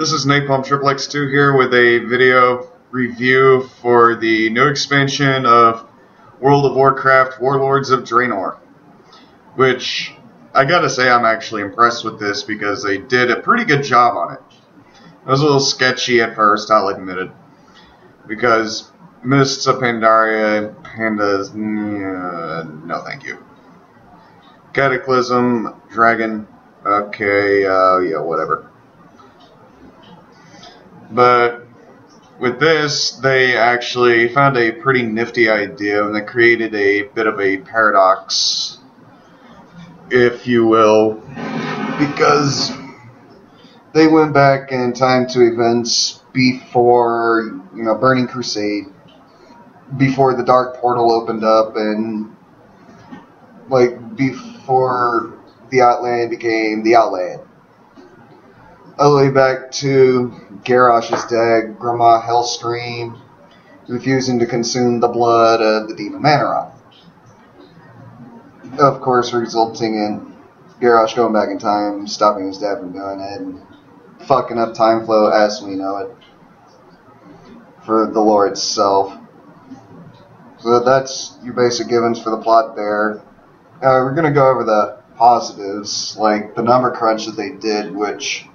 This is Napalm XXX2 here with a video review for the new expansion of World of Warcraft, Warlords of Draenor. Which, I gotta say, I'm actually impressed with this because they did a pretty good job on it. It was a little sketchy at first, I'll admit it. Because Mists of Pandaria, Pandas, no thank you. Cataclysm, Dragon, okay, yeah, whatever. But with this, they actually found a pretty nifty idea, and they created a bit of a paradox, if you will, because they went back in time to events before, Burning Crusade, before the Dark Portal opened up, and, before the Outland became the Outland. All the way back to Garrosh's dead, Grandma Hellscream refusing to consume the blood of the demon Manoran. Of course, resulting in Garrosh going back in time, stopping his dad from doing it, and fucking up time flow as we know it for the lore itself. So that's your basic givens for the plot there. We're going to go over the positives, like the number crunch that they did, which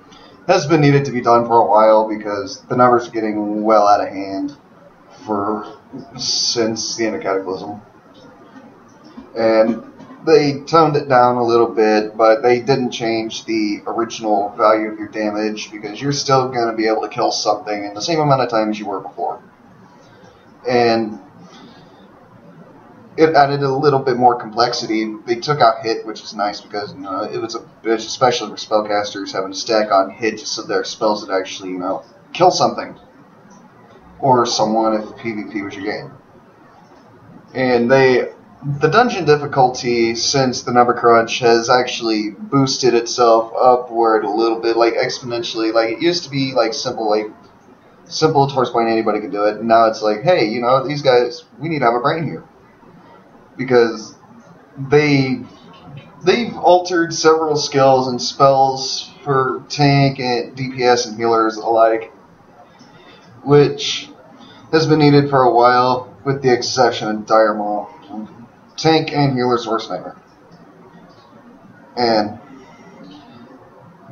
has been needed to be done for a while because the numbers are getting well out of hand since the end of Cataclysm. And they toned it down a little bit, but they didn't change the original value of your damage because you're still going to be able to kill something in the same amount of time as you were before. And it added a little bit more complexity. They took out hit, which is nice because it was a bitch, especially for spellcasters having to stack on hit just so their spells would actually kill something or someone if PvP was your game. And the dungeon difficulty since the number crunch has actually boosted itself upward a little bit, exponentially. It used to be simple towards point anybody could do it, and now it's hey, these guys, we need to have a brain here. Because they've altered several skills and spells for tank and DPS and healers alike, which has been needed for a while, with the exception of Dire Maul. Tank and healer's worst nightmare. And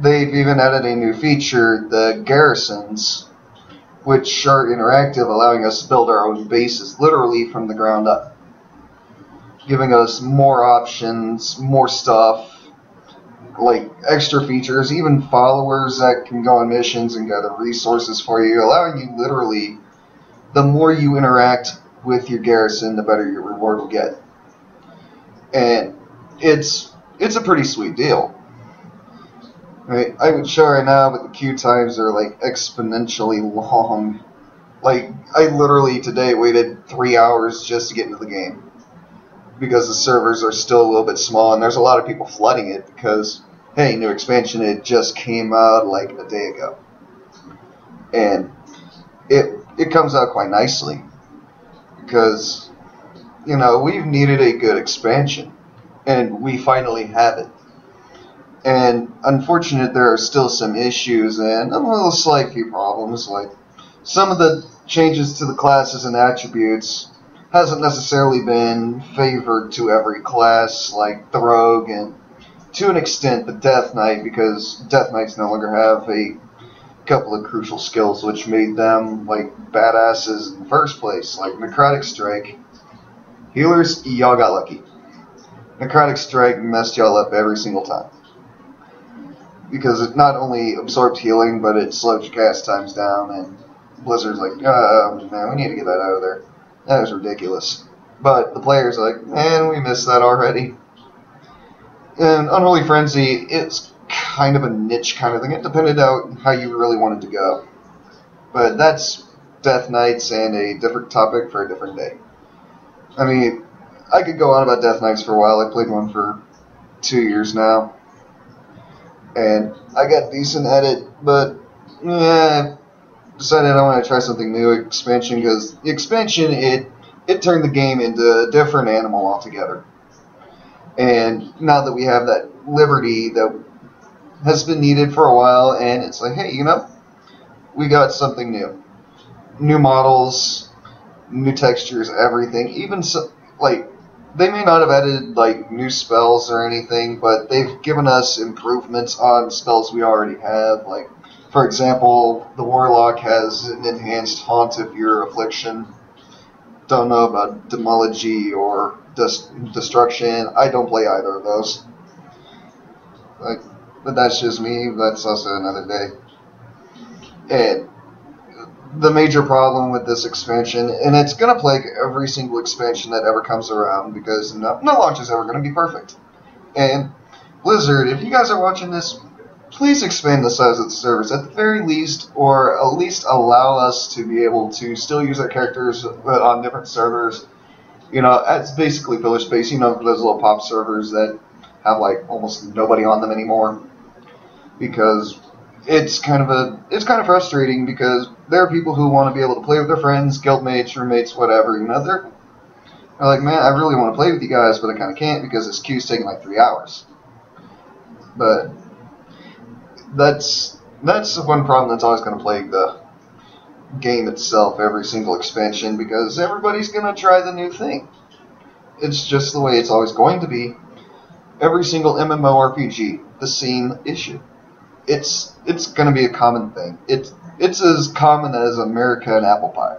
they've even added a new feature, the garrisons, which are interactive, allowing us to build our own bases, literally from the ground up. Giving us more options, more stuff, extra features, even followers that can go on missions and gather resources for you, allowing you literally, the more you interact with your garrison, the better your reward will get. And it's a pretty sweet deal. Right? I would show right now, but the queue times are exponentially long. I literally today waited 3 hours just to get into the game, because the servers are still a little bit small, and there's a lot of people flooding it because, hey, new expansion, it just came out a day ago. And it comes out quite nicely because, we've needed a good expansion, and we finally have it. And unfortunately, there are still some issues and a little slight few problems, some of the changes to the classes and attributes hasn't necessarily been favored to every class, like the Rogue, and to an extent the Death Knight, because Death Knights no longer have a couple of crucial skills which made them badasses in the first place, like Necrotic Strike. Healers, y'all got lucky. Necrotic Strike messed y'all up every single time, because it not only absorbed healing, but it slowed your cast times down, and Blizzard's oh man, we need to get that out of there. That was ridiculous. But the players are man, we missed that already. And Unholy Frenzy, it's kind of a niche kind of thing. It depended on how you really wanted to go. But that's Death Knights and a different topic for a different day. I mean, I could go on about Death Knights for a while. I played one for 2 years now. And I got decent at it, but decided I want to try something new, expansion, because the expansion, it turned the game into a different animal altogether. And now that we have that liberty that has been needed for a while, and it's hey, we got something new. New models, new textures, everything. Even so, like, they may not have added like new spells or anything, but they've given us improvements on spells we already have. Like, for example, the Warlock has an enhanced Haunt of Your Affliction. Don't know about Demology or Destruction. I don't play either of those. Like, but that's just me. That's also another day. And the major problem with this expansion, and it's going to plague every single expansion that ever comes around, because no launch is ever going to be perfect. And Blizzard, if you guys are watching this, please expand the size of the servers at the very least, or at least allow us to be able to still use our characters on different servers. You know, it's basically filler space. You know, those little pop servers that have like almost nobody on them anymore, because it's kind of frustrating, because there are people who want to be able to play with their friends, guildmates, roommates, whatever. You know, they're like, man, I really want to play with you guys, but I kind of can't because this queue's taking like 3 hours. But that's the one problem that's always going to plague the game itself, every single expansion, because everybody's going to try the new thing. It's just the way it's always going to be. Every single MMORPG, the same issue. It's going to be a common thing. It's as common as America and apple pie.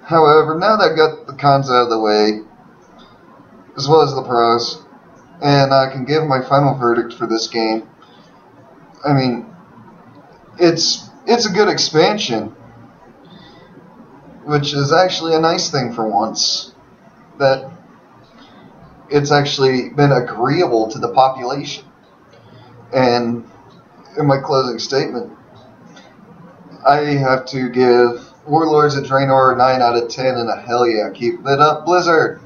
However, now that I've got the cons out of the way, as well as the pros, and I can give my final verdict for this game, I mean, it's a good expansion, which is actually a nice thing for once, that it's actually been agreeable to the population. And in my closing statement, I have to give Warlords of Draenor 9 out of 10 and a hell yeah. Keep it up, Blizzard!